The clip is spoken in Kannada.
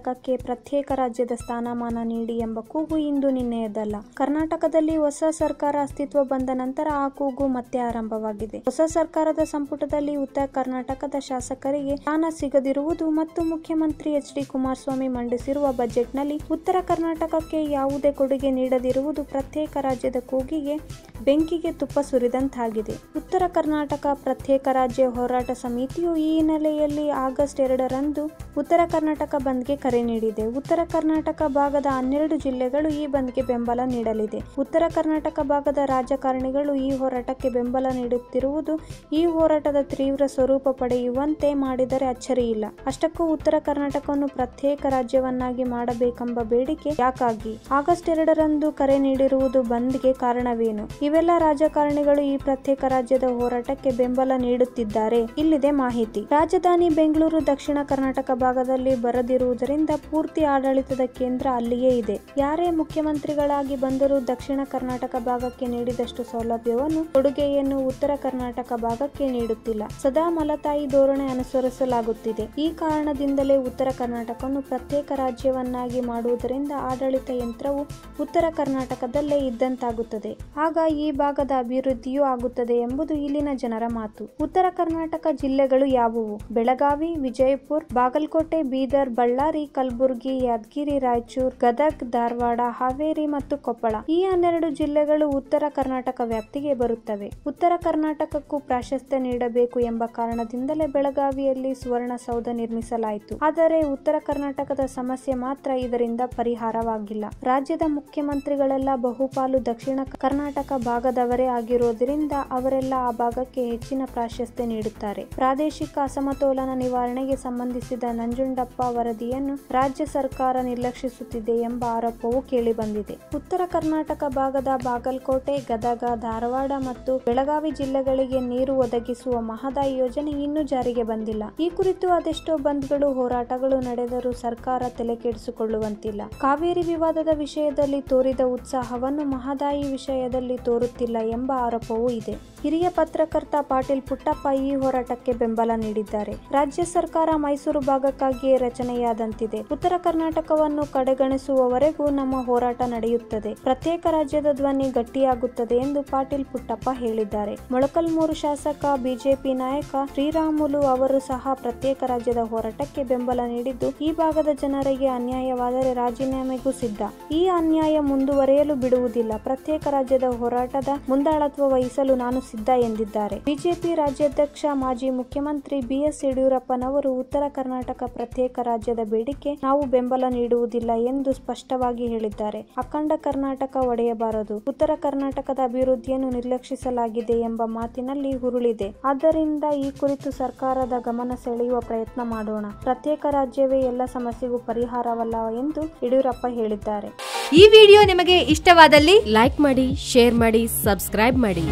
ಕರ್ನಾಟಕಕ್ಕೆ ಪ್ರತ್ಯೇಕ ರಾಜ್ಯದ ಸ್ಥಾನಮಾನ ನೀಡಿ ಎಂಬ ಕೂಗು ಇಂದು ನಿನ್ನೆಯದಲ್ಲ. ಕರ್ನಾಟಕದಲ್ಲಿ ಹೊಸ ಸರ್ಕಾರ ಅಸ್ತಿತ್ವ ಬಂದ ನಂತರ ಆ ಕೂಗು ಮತ್ತೆ ಆರಂಭವಾಗಿದೆ. ಹೊಸ ಸರ್ಕಾರದ ಸಂಪುಟದಲ್ಲಿ ಉತ್ತರ ಕರ್ನಾಟಕದ ಶಾಸಕರಿಗೆ ಸ್ಥಾನ ಸಿಗದಿರುವುದು ಮತ್ತು ಮುಖ್ಯಮಂತ್ರಿ ಎಚ್.ಡಿ. ಕುಮಾರಸ್ವಾಮಿ ಮಂಡಿಸಿರುವ ಬಜೆಟ್ನಲ್ಲಿ ಉತ್ತರ ಕರ್ನಾಟಕಕ್ಕೆ ಯಾವುದೇ ಕೊಡುಗೆ ನೀಡದಿರುವುದು ಪ್ರತ್ಯೇಕ ರಾಜ್ಯದ ಕೂಗಿಗೆ ಬೆಂಕಿಗೆ ತುಪ್ಪ ಸುರಿದಂತಾಗಿದೆ. ಉತ್ತರ ಕರ್ನಾಟಕ ಪ್ರತ್ಯೇಕ ರಾಜ್ಯ ಹೋರಾಟ ಸಮಿತಿಯು ಈ ಹಿನ್ನೆಲೆಯಲ್ಲಿ ಆಗಸ್ಟ್ 2ರಂದು ಉತ್ತರ ಕರ್ನಾಟಕ ಬಂದ್ಗೆ ಕರೆ ನೀಡಿದೆ. ಉತ್ತರ ಕರ್ನಾಟಕ ಭಾಗದ 12 ಜಿಲ್ಲೆಗಳು ಈ ಬಂದ್ಗೆ ಬೆಂಬಲ ನೀಡಲಿದೆ. ಉತ್ತರ ಕರ್ನಾಟಕ ಭಾಗದ ರಾಜಕಾರಣಿಗಳು ಈ ಹೋರಾಟಕ್ಕೆ ಬೆಂಬಲ ನೀಡುತ್ತಿರುವುದು ಈ ಹೋರಾಟದ ತೀವ್ರ ಸ್ವರೂಪ ಪಡೆಯುವಂತೆ ಮಾಡಿದರೆ ಅಚ್ಚರಿಯಿಲ್ಲ. ಅಷ್ಟಕ್ಕೂ ಉತ್ತರ ಕರ್ನಾಟಕವನ್ನು ಪ್ರತ್ಯೇಕ ರಾಜ್ಯವನ್ನಾಗಿ ಮಾಡಬೇಕೆಂಬ ಬೇಡಿಕೆ ಯಾಕಾಗಿ ಆಗಸ್ಟ್ 2ರಂದು ಕರೆ ನೀಡಿರುವುದು ಬಂದ್ಗೆ ಕಾರಣವೇನು? ಇವೆಲ್ಲ ರಾಜಕಾರಣಿಗಳು ಈ ಪ್ರತ್ಯೇಕ ರಾಜ್ಯದ ಹೋರಾಟಕ್ಕೆ ಬೆಂಬಲ ನೀಡುತ್ತಿದ್ದಾರೆ. ಇಲ್ಲಿದೆ ಮಾಹಿತಿ. ರಾಜಧಾನಿ ಬೆಂಗಳೂರು ದಕ್ಷಿಣ ಕರ್ನಾಟಕ ಭಾಗದಲ್ಲಿ ಬರದಿರುವುದರಿಂದ ಪೂರ್ತಿ ಆಡಳಿತದ ಕೇಂದ್ರ ಅಲ್ಲಿಯೇ ಇದೆ. ಯಾರೇ ಮುಖ್ಯಮಂತ್ರಿಗಳಾಗಿ ಬಂದರೂ ದಕ್ಷಿಣ ಕರ್ನಾಟಕ ಭಾಗಕ್ಕೆ ನೀಡಿದಷ್ಟು ಸೌಲಭ್ಯವನ್ನು ಕೊಡುಗೆಯನ್ನು ಉತ್ತರ ಕರ್ನಾಟಕ ಭಾಗಕ್ಕೆ ನೀಡುತ್ತಿಲ್ಲ. ಸದಾ ಮಲತಾಯಿ ಧೋರಣೆ ಅನುಸರಿಸಲಾಗುತ್ತಿದೆ. ಈ ಕಾರಣದಿಂದಲೇ ಉತ್ತರ ಕರ್ನಾಟಕವನ್ನು ಪ್ರತ್ಯೇಕ ರಾಜ್ಯವನ್ನಾಗಿ ಮಾಡುವುದರಿಂದ ಆಡಳಿತ ಯಂತ್ರವು ಉತ್ತರ ಕರ್ನಾಟಕದಲ್ಲೇ ಇದ್ದಂತಾಗುತ್ತದೆ. ಆಗ ಈ ಭಾಗದ ಅಭಿವೃದ್ಧಿಯೂ ಆಗುತ್ತದೆ ಎಂಬುದು ಇಲ್ಲಿನ ಜನರ ಮಾತು. ಉತ್ತರ ಕರ್ನಾಟಕ ಜಿಲ್ಲೆಗಳು ಯಾವುವು? ಬೆಳಗಾವಿ, ವಿಜಯಪುರ, ಬಾಗಲಕೋಟೆ, ಬೀದರ್, ಬಳ್ಳಾರಿ, ಕಲಬುರಗಿ, ಯಾದಗಿರಿ, ರಾಯಚೂರು, ಗದಗ, ಧಾರವಾಡ, ಹಾವೇರಿ ಮತ್ತು ಕೊಪ್ಪಳ. ಈ 12 ಜಿಲ್ಲೆಗಳು ಉತ್ತರ ಕರ್ನಾಟಕ ವ್ಯಾಪ್ತಿಗೆ ಬರುತ್ತವೆ. ಉತ್ತರ ಕರ್ನಾಟಕಕ್ಕೂ ಪ್ರಾಶಸ್ತ್ಯ ನೀಡಬೇಕು ಎಂಬ ಕಾರಣದಿಂದಲೇ ಬೆಳಗಾವಿಯಲ್ಲಿ ಸುವರ್ಣಸೌಧ ನಿರ್ಮಿಸಲಾಯಿತು. ಆದರೆ ಉತ್ತರ ಕರ್ನಾಟಕದ ಸಮಸ್ಯೆ ಮಾತ್ರ ಇದರಿಂದ ಪರಿಹಾರವಾಗಿಲ್ಲ. ರಾಜ್ಯದ ಮುಖ್ಯಮಂತ್ರಿಗಳೆಲ್ಲ ಬಹುಪಾಲು ದಕ್ಷಿಣ ಕರ್ನಾಟಕ ಭಾಗದವರೇ ಆಗಿರೋದ್ರಿಂದ ಅವರೆಲ್ಲ ಆ ಭಾಗಕ್ಕೆ ಹೆಚ್ಚಿನ ಪ್ರಾಶಸ್ತ್ಯ ನೀಡುತ್ತಾರೆ. ಪ್ರಾದೇಶಿಕ ಅಸಮತೋಲನ ನಿವಾರಣೆಗೆ ಸಂಬಂಧಿಸಿದ ನಂಜುಂಡಪ್ಪ ವರದಿಯನ್ನು ರಾಜ್ಯ ಸರ್ಕಾರ ನಿರ್ಲಕ್ಷಿಸುತ್ತಿದೆ ಎಂಬ ಆರೋಪವೂ ಕೇಳಿಬಂದಿದೆ. ಉತ್ತರ ಕರ್ನಾಟಕ ಭಾಗದ ಬಾಗಲಕೋಟೆ, ಗದಗ, ಧಾರವಾಡ ಮತ್ತು ಬೆಳಗಾವಿ ಜಿಲ್ಲೆಗಳಿಗೆ ನೀರು ಒದಗಿಸುವ ಮಹದಾಯಿ ಯೋಜನೆ ಇನ್ನೂ ಜಾರಿಗೆ ಬಂದಿಲ್ಲ. ಈ ಕುರಿತು ಅದೆಷ್ಟೋ ಬಂದ್ಗಳು, ಹೋರಾಟಗಳು ನಡೆದರೂ ಸರ್ಕಾರ ತಲೆ ಕೆಡಿಸಿಕೊಳ್ಳುವಂತಿಲ್ಲ. ಕಾವೇರಿ ವಿವಾದದ ವಿಷಯದಲ್ಲಿ ತೋರಿದ ಉತ್ಸಾಹವನ್ನು ಮಹದಾಯಿ ವಿಷಯದಲ್ಲಿ ತೋರುತ್ತಿಲ್ಲ ಎಂಬ ಆರೋಪವೂ ಇದೆ. ಹಿರಿಯ ಪತ್ರಕರ್ತ ಪಾಟೀಲ್ ಪುಟ್ಟಪ್ಪ ಈ ಹೋರಾಟಕ್ಕೆ ಬೆಂಬಲ ನೀಡಿದ್ದಾರೆ. ರಾಜ್ಯ ಸರ್ಕಾರ ಮೈಸೂರು ಭಾಗಕ್ಕಾಗಿಯೇ ರಚನೆಯಾದಂತಿದೆ. ಉತ್ತರ ಕರ್ನಾಟಕವನ್ನು ಕಡೆಗಣಿಸುವವರೆಗೂ ನಮ್ಮ ಹೋರಾಟ ನಡೆಯುತ್ತದೆ. ಪ್ರತ್ಯೇಕ ರಾಜ್ಯದ ಧ್ವನಿ ಗಟ್ಟಿಯಾಗುತ್ತದೆ ಎಂದು ಪಾಟೀಲ್ ಪುಟ್ಟಪ್ಪ ಹೇಳಿದ್ದಾರೆ. ಮೊಳಕಲ್ಮೂರು ಶಾಸಕ ಬಿಜೆಪಿ ನಾಯಕ ಶ್ರೀರಾಮುಲು ಅವರು ಸಹ ಪ್ರತ್ಯೇಕ ರಾಜ್ಯದ ಹೋರಾಟಕ್ಕೆ ಬೆಂಬಲ ನೀಡಿದ್ದು, ಈ ಭಾಗದ ಜನರಿಗೆ ಅನ್ಯಾಯವಾದರೆ ರಾಜೀನಾಮೆಗೂ ಸಿದ್ಧ. ಈ ಅನ್ಯಾಯ ಮುಂದುವರೆಯಲು ಬಿಡುವುದಿಲ್ಲ. ಪ್ರತ್ಯೇಕ ರಾಜ್ಯದ ಹೋರಾಟದ ಮುಂದಾಳತ್ವ ವಹಿಸಲು ನಾನು ಸಿದ್ಧ ಎಂದಿದ್ದಾರೆ. ಬಿಜೆಪಿ ರಾಜ್ಯಾಧ್ಯಕ್ಷ ಮಾಜಿ ಮುಖ್ಯಮಂತ್ರಿ ಬಿ.ಎಸ್. ಯಡಿಯೂರಪ್ಪನವರು ಉತ್ತರ ಕರ್ನಾಟಕ ಪ್ರತ್ಯೇಕ ರಾಜ್ಯದ ಬೇಡಿಕೆ ನಾವು ಬೆಂಬಲ ನೀಡುವುದಿಲ್ಲ ಎಂದು ಸ್ಪಷ್ಟವಾಗಿ ಹೇಳಿದ್ದಾರೆ. ಅಖಂಡ ಕರ್ನಾಟಕ ಒಡೆಯಬಾರದು, ಉತ್ತರ ಕರ್ನಾಟಕದ ಅಭಿವೃದ್ಧಿಯನ್ನು ನಿರ್ಲಕ್ಷಿಸಲಾಗಿದೆ ಎಂಬ ಮಾತಿನಲ್ಲಿ ಹುರುಳಿದೆ. ಆದ್ದರಿಂದ ಈ ಕುರಿತು ಸರ್ಕಾರದ ಗಮನ ಸೆಳೆಯುವ ಪ್ರಯತ್ನ ಮಾಡೋಣ. ಪ್ರತ್ಯೇಕ ರಾಜ್ಯವೇ ಎಲ್ಲ ಸಮಸ್ಯೆಗೂ ಪರಿಹಾರವಲ್ಲ ಎಂದು ಯಡಿಯೂರಪ್ಪ ಹೇಳಿದ್ದಾರೆ. ಈ ವಿಡಿಯೋ ನಿಮಗೆ ಇಷ್ಟವಾದಲ್ಲಿ ಲೈಕ್ ಮಾಡಿ, ಶೇರ್ ಮಾಡಿ, ಸಬ್ಸ್ಕ್ರೈಬ್ ಮಾಡಿ.